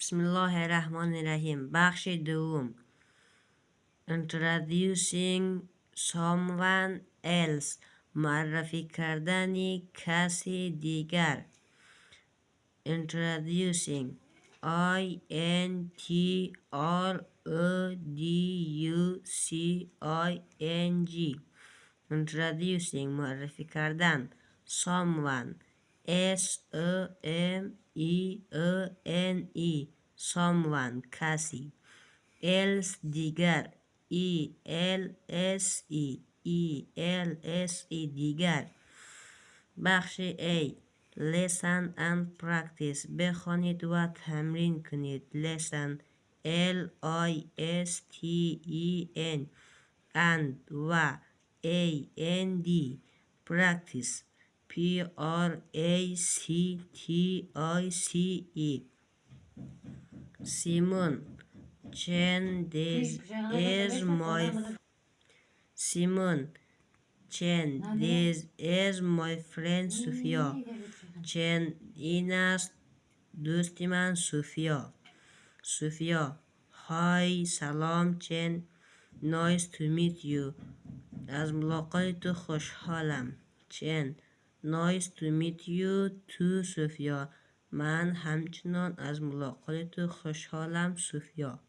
بسم الله الرحمن الرحیم. بخش دوم. Introducing someone else. معرفی کردن کسی دیگر. Introducing. INTRODUCING. Introducing معرفی کردن. Someone. SOMEONE. Someone کسی. else دیگر. ELSE دیگر. بخش A. Listen and practice. بخوانید و تمرین کنید. Listen. LISTEN and و AND. Practice. PRACTICE. Simon. Chen, this is my Simon. Chen, this is my friend Sofia. Chen, این است دوست من سوفیا. سوفیا. Hi, سلام چن. Nice to meet you. از ملاقات تو خوشحالم. چن. Nice to meet you too, سوفیا. من همچنان از ملاقات تو خوشحالم سوفیا.